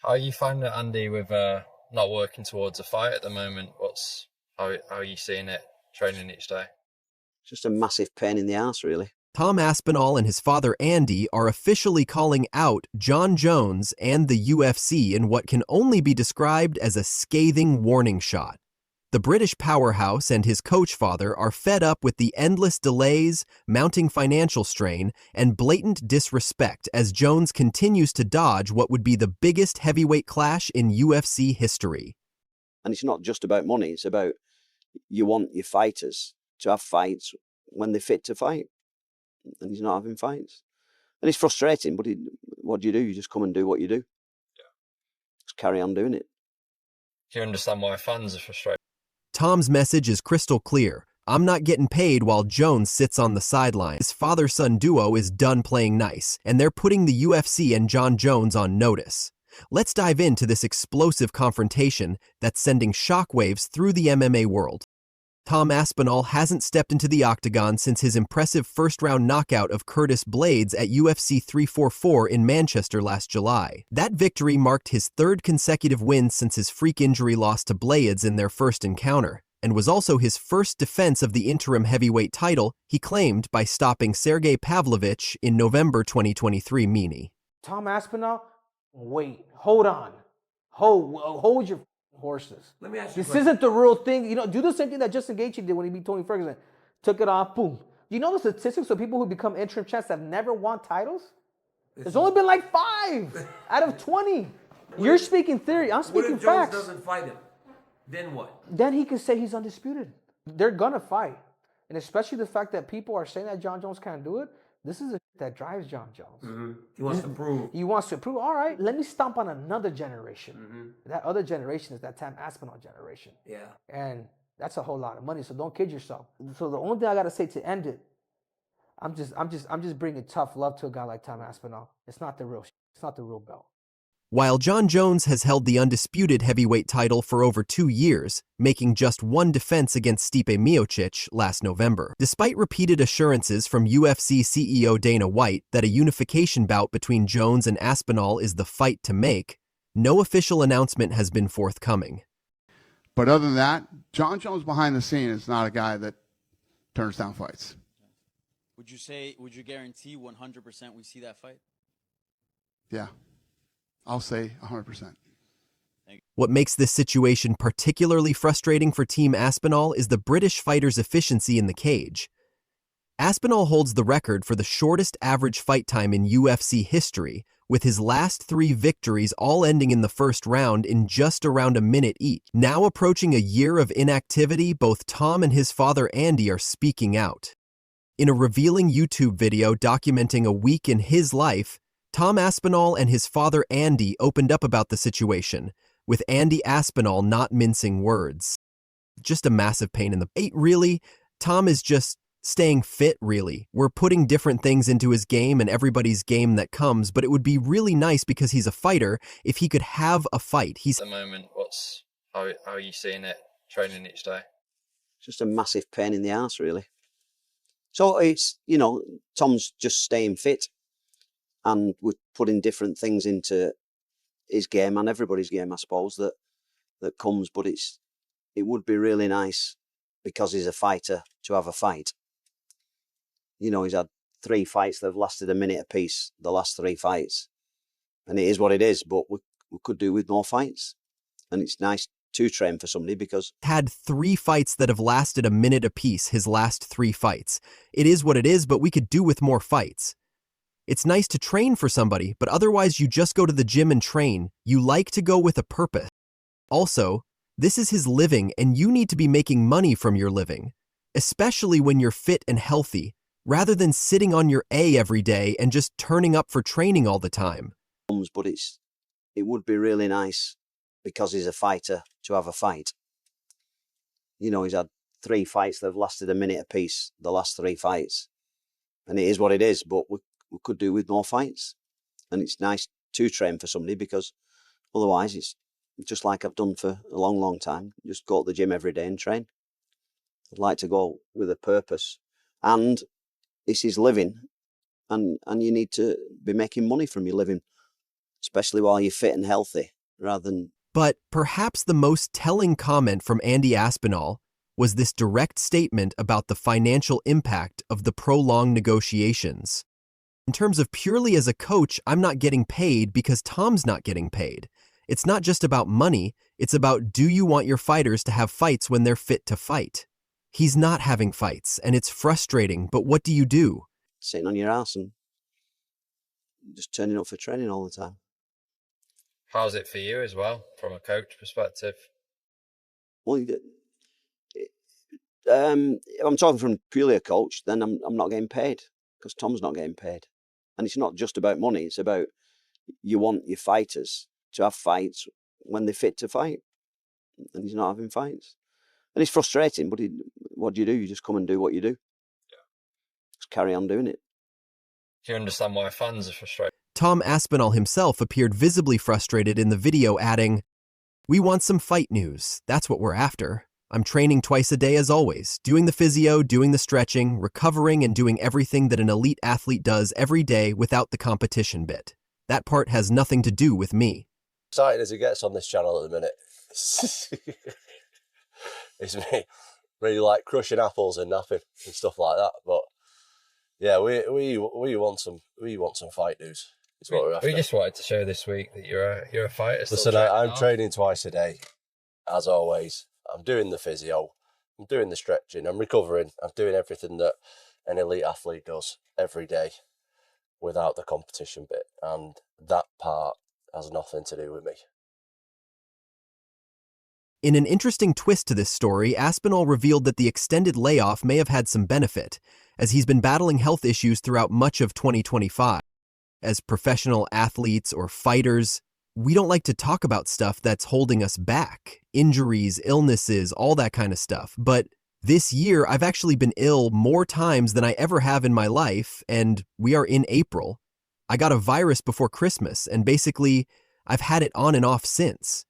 How are you finding it, Andy, with not working towards a fight at the moment? How are you seeing it training each day? Just a massive pain in the arse, really. Tom Aspinall and his father Andy are officially calling out Jon Jones and the UFC in what can only be described as a scathing warning shot. The British powerhouse and his coach father are fed up with the endless delays, mounting financial strain, and blatant disrespect as Jones continues to dodge what would be the biggest heavyweight clash in UFC history. And it's not just about money, it's about you want your fighters to have fights when they're fit to fight. And he's not having fights. And it's frustrating, but what do? You just come and do what you do. Yeah. Just carry on doing it. Do you understand why fans are frustrated? Tom's message is crystal clear. I'm not getting paid while Jones sits on the sidelines. His father-son duo is done playing nice, and they're putting the UFC and Jon Jones on notice. Let's dive into this explosive confrontation that's sending shockwaves through the MMA world. Tom Aspinall hasn't stepped into the octagon since his impressive first-round knockout of Curtis Blaydes at UFC 344 in Manchester last July. That victory marked his third consecutive win since his freak injury loss to Blaydes in their first encounter, and was also his first defense of the interim heavyweight title he claimed by stopping Sergey Pavlovich in November 2023 meanie. Tom Aspinall, wait, hold on. Hold your horses. Let me ask you This isn't the real thing. Do the same thing that Justin Gaethje did when he beat Tony Ferguson. Took it off, boom. You know the statistics of people who become interim champs that have never won titles? There's only been like 5 out of 20. You're speaking theory. I'm speaking facts. What if Jones doesn't fight him? Then what? Then he can say he's undisputed. They're gonna fight. And especially the fact that people are saying that Jon Jones can't do it. This is that drives Jon Jones. Mm-hmm. He wants to prove. He wants to prove, all right, let me stomp on another generation. Mm-hmm. That other generation is that Tom Aspinall generation. Yeah. And that's a whole lot of money, so don't kid yourself. So the only thing I gotta say to end it, I'm just bringing tough love to a guy like Tom Aspinall. It's not the real belt. While Jon Jones has held the undisputed heavyweight title for over 2 years, making just one defense against Stipe Miocic last November. Despite repeated assurances from UFC CEO Dana White that a unification bout between Jones and Aspinall is the fight to make, no official announcement has been forthcoming. But other than that, Jon Jones behind the scene is not a guy that turns down fights. Would you guarantee 100% we see that fight? Yeah. I'll say 100%. What makes this situation particularly frustrating for Team Aspinall is the British fighter's efficiency in the cage. Aspinall holds the record for the shortest average fight time in UFC history, with his last 3 victories all ending in the first round in just around a minute each. Now approaching a year of inactivity, both Tom and his father Andy are speaking out. In a revealing YouTube video documenting a week in his life, Tom Aspinall and his father Andy opened up about the situation, with Andy Aspinall not mincing words. Just a massive pain in the... Really? Tom is just staying fit, really. We're putting different things into his game and everybody's game that comes, but it would be really nice because he's a fighter if he could have a fight. At the moment, how are you seeing it training each day? Just a massive pain in the arse, really. So it's, Tom's just staying fit. And we're putting different things into his game and everybody's game, I suppose, that comes. But it would be really nice, because he's a fighter, to have a fight. He's had 3 fights that have lasted a minute apiece, the last 3 fights. And it is what it is, but we could do with more fights. And it's nice to train for somebody because... Had 3 fights that have lasted a minute apiece, his last 3 fights. It is what it is, but we could do with more fights. It's nice to train for somebody, but otherwise you just go to the gym and train. You like to go with a purpose. Also, this is his living and you need to be making money from your living, especially when you're fit and healthy, rather than sitting on your A every day and just turning up for training all the time. But it would be really nice, because he's a fighter, to have a fight. He's had 3 fights that have lasted a minute apiece, the last 3 fights. And it is what it is, but we could do with more fights. And it's nice to train for somebody, because otherwise it's just like I've done for a long, long time. Just go to the gym every day and train. I'd like to go with a purpose. And this is living, and you need to be making money from your living. especially while you're fit and healthy, rather than... But perhaps the most telling comment from Andy Aspinall was this direct statement about the financial impact of the prolonged negotiations. In terms of purely as a coach, I'm not getting paid because Tom's not getting paid. It's not just about money, it's about, do you want your fighters to have fights when they're fit to fight? He's not having fights, and it's frustrating, but what do you do? Sitting on your ass and just turning up for training all the time. How's it for you as well, from a coach perspective? Well, if I'm talking from purely a coach, then I'm not getting paid because Tom's not getting paid. And it's not just about money, it's about you want your fighters to have fights when they're fit to fight. And he's not having fights. And it's frustrating, but what do? You just come and do what you do. Yeah. Just carry on doing it. Do you understand why fans are frustrated? Tom Aspinall himself appeared visibly frustrated in the video, adding, "We want some fight news. That's what we're after. I'm training twice a day as always, doing the physio, doing the stretching, recovering, and doing everything that an elite athlete does every day without the competition bit. That part has nothing to do with me." Excited as it gets on this channel at the minute. It's me really like crushing apples and napping and stuff like that. But yeah, we want some fight news. Is what we're after. We just wanted to show this week that you're a fighter. Listen, I'm training twice a day, as always. I'm doing the physio, I'm doing the stretching, I'm recovering, I'm doing everything that an elite athlete does every day without the competition bit, and that part has nothing to do with me. In an interesting twist to this story, Aspinall revealed that the extended layoff may have had some benefit, as he's been battling health issues throughout much of 2025. As professional athletes or fighters, we don't like to talk about stuff that's holding us back. Injuries, illnesses, all that kind of stuff. But this year, I've actually been ill more times than I ever have in my life, and we are in April. I got a virus before Christmas, and basically, I've had it on and off since.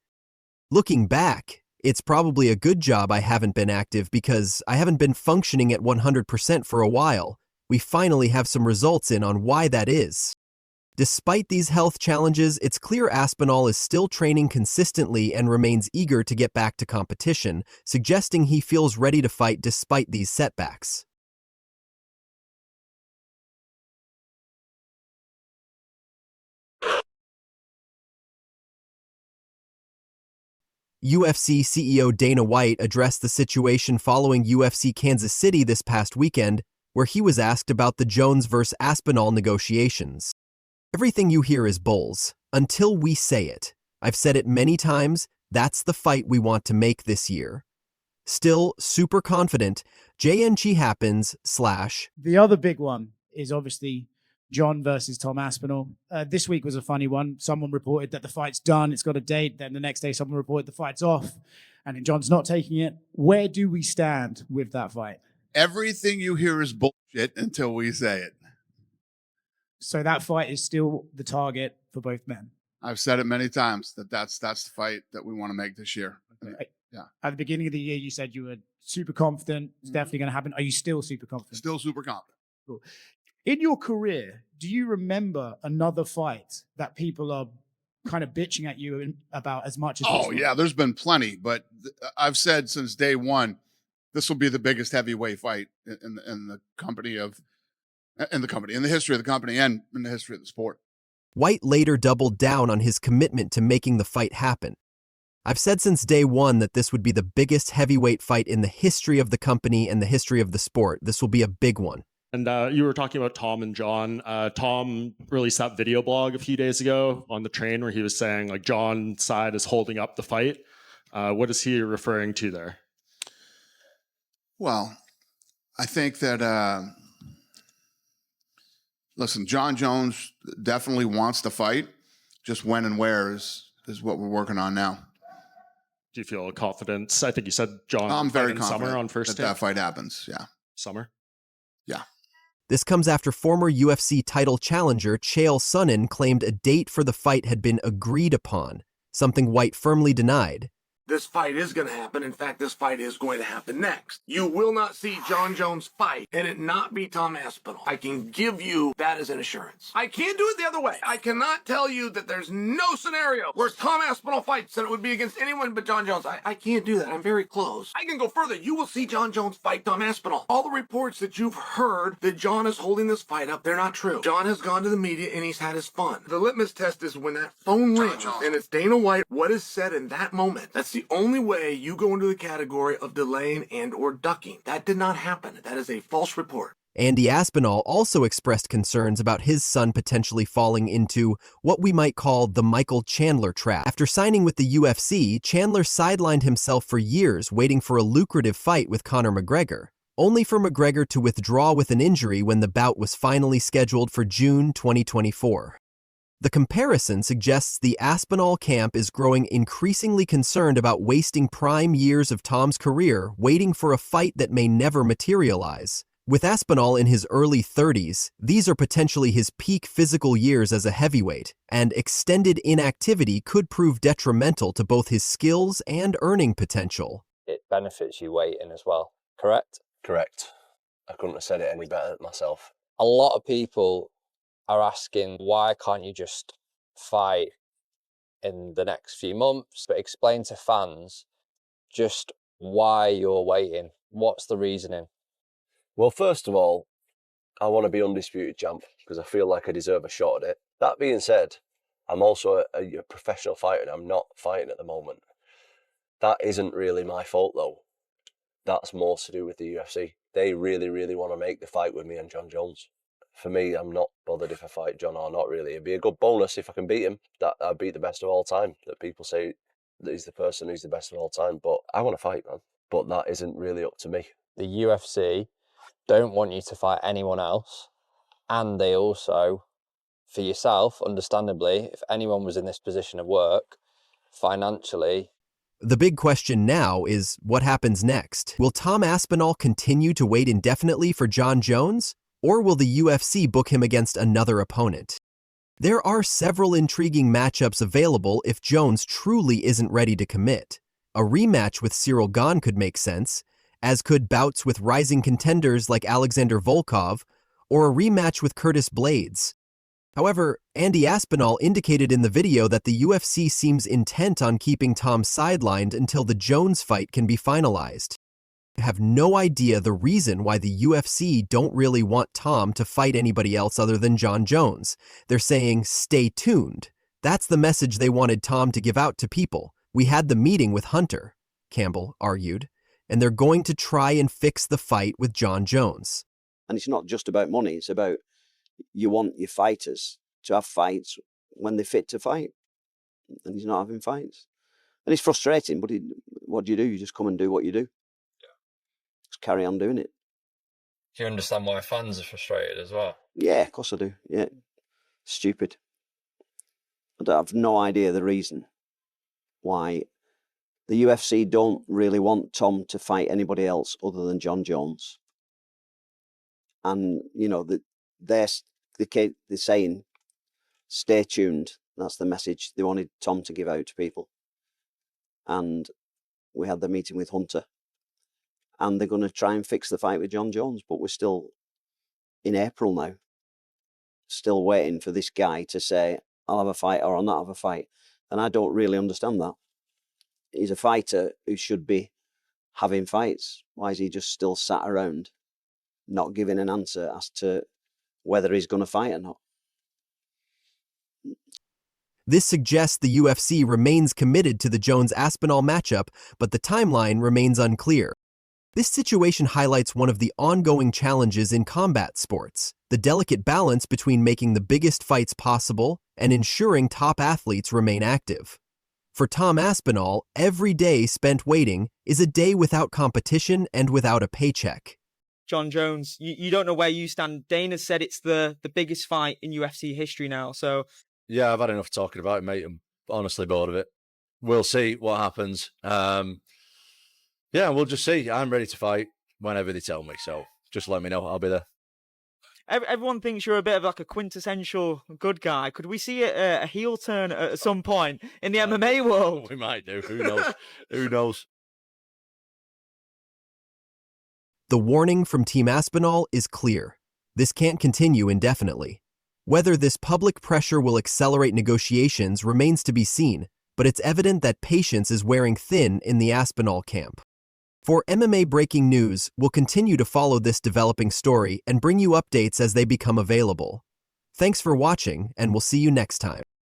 Looking back, it's probably a good job I haven't been active because I haven't been functioning at 100% for a while. We finally have some results in on why that is. Despite these health challenges, it's clear Aspinall is still training consistently and remains eager to get back to competition, suggesting he feels ready to fight despite these setbacks. UFC CEO Dana White addressed the situation following UFC Kansas City this past weekend, where he was asked about the Jones vs. Aspinall negotiations. "Everything you hear is bulls, until we say it. I've said it many times, that's the fight we want to make this year. Still super confident, JNG happens, / The other big one is obviously Jon versus Tom Aspinall. This week was a funny one. Someone reported that the fight's done, it's got a date. Then the next day someone reported the fight's off, and then Jon's not taking it. Where do we stand with that fight? Everything you hear is bullshit until we say it. So that fight is still the target for both men. I've said it many times that's the fight that we want to make this year. Okay. Yeah. At the beginning of the year, you said you were super confident. It's definitely going to happen. Are you still super confident? Still super confident. Cool. In your career, do you remember another fight that people are kind of bitching at you about as much as this one? Yeah, there's been plenty, but I've said since day one, this will be the biggest heavyweight fight in the history of the company and in the history of the sport. White later doubled down on his commitment to making the fight happen. "I've said since day one that this would be the biggest heavyweight fight in the history of the company and the history of the sport. This will be a big one." And you were talking about Tom and Jon. Tom released that video blog a few days ago on the train where he was saying like Jon's side is holding up the fight. What is he referring to there? Well, I think that, listen, Jon Jones definitely wants to fight. Just when and where is what we're working on now. Do you feel confident? I think you said Jon. I'm very confident summer on first that fight happens. Yeah. Summer? Yeah. This comes after former UFC title challenger Chael Sonnen claimed a date for the fight had been agreed upon, something White firmly denied. this fight is going to happen. In fact, this fight is going to happen next. You will not see Jon Jones fight and it not be Tom Aspinall. I can give you that as an assurance. I can't do it the other way. I cannot tell you that there's no scenario where Tom Aspinall fights and it would be against anyone but Jon Jones. I can't do that. I'm very close. I can go further. You will see Jon Jones fight Tom Aspinall. All the reports that you've heard that Jon is holding this fight up, they're not true. Jon has gone to the media and he's had his fun. The litmus test is when that phone rings and it's Dana White, what is said in that moment. That's the only way you go into the category of delaying and or ducking. That did not happen. That is a false report. Andy Aspinall also expressed concerns about his son potentially falling into what we might call the Michael Chandler trap. After signing with the UFC, Chandler sidelined himself for years waiting for a lucrative fight with Conor McGregor, only for McGregor to withdraw with an injury when the bout was finally scheduled for June 2024. The comparison suggests the Aspinall camp is growing increasingly concerned about wasting prime years of Tom's career waiting for a fight that may never materialize. With Aspinall in his early 30s, these are potentially his peak physical years as a heavyweight, and extended inactivity could prove detrimental to both his skills and earning potential. It benefits you waiting as well, correct? Correct. I couldn't have said it any better myself. A lot of people are asking, why can't you just fight in the next few months? But explain to fans just why you're waiting. What's the reasoning? Well, first of all, I want to be undisputed champ because I feel like I deserve a shot at it. That being said, I'm also a professional fighter and I'm not fighting at the moment. That isn't really my fault though. That's more to do with the UFC. They really, really want to make the fight with me and Jon Jones. For me, I'm not bothered if I fight Jon or not really. It'd be a good bonus if I can beat him. That I'd beat the best of all time. That people say that he's the person who's the best of all time. But I want to fight, man. But that isn't really up to me. The UFC don't want you to fight anyone else. And they also, for yourself, understandably, if anyone was in this position of work, financially. The big question now is, what happens next? Will Tom Aspinall continue to wait indefinitely for Jon Jones? Or will the UFC book him against another opponent? There are several intriguing matchups available if Jones truly isn't ready to commit. A rematch with Cyril Gane could make sense, as could bouts with rising contenders like Alexander Volkov, or a rematch with Curtis Blades. However, Andy Aspinall indicated in the video that the UFC seems intent on keeping Tom sidelined until the Jones fight can be finalized. I have no idea the reason why the UFC don't really want Tom to fight anybody else other than Jon Jones. They're saying, stay tuned. That's the message they wanted Tom to give out to people. We had the meeting with Hunter, Campbell argued, and they're going to try and fix the fight with Jon Jones. And it's not just about money, it's about you want your fighters to have fights when they're fit to fight. And he's not having fights. And it's frustrating, but what do? You just come and do what you do. Just carry on doing it. Do you understand why fans are frustrated as well? Yeah, of course I do. Yeah. Stupid. I have no idea the reason why the UFC don't really want Tom to fight anybody else other than Jon Jones. And, you know, they're saying, stay tuned. That's the message they wanted Tom to give out to people. And we had the meeting with Hunter. And they're going to try and fix the fight with Jon Jones. But we're still in April now. Still waiting for this guy to say, I'll have a fight or I'll not have a fight. And I don't really understand that. He's a fighter who should be having fights. Why is he just still sat around, not giving an answer as to whether he's going to fight or not? This suggests the UFC remains committed to the Jones-Aspinall matchup, but the timeline remains unclear. This situation highlights one of the ongoing challenges in combat sports, the delicate balance between making the biggest fights possible and ensuring top athletes remain active. For Tom Aspinall, every day spent waiting is a day without competition and without a paycheck. Jon Jones, you don't know where you stand. Dana said it's the biggest fight in UFC history now, so... Yeah, I've had enough talking about it, mate. I'm honestly bored of it. We'll see what happens. Yeah, we'll just see. I'm ready to fight whenever they tell me, so just let me know. I'll be there. everyone thinks you're a bit of like a quintessential good guy. Could we see a heel turn at some point in the MMA world? We might do. Who knows? Who knows? The warning from Team Aspinall is clear. This can't continue indefinitely. Whether this public pressure will accelerate negotiations remains to be seen, but it's evident that patience is wearing thin in the Aspinall camp. For MMA breaking news, we'll continue to follow this developing story and bring you updates as they become available. Thanks for watching, and we'll see you next time.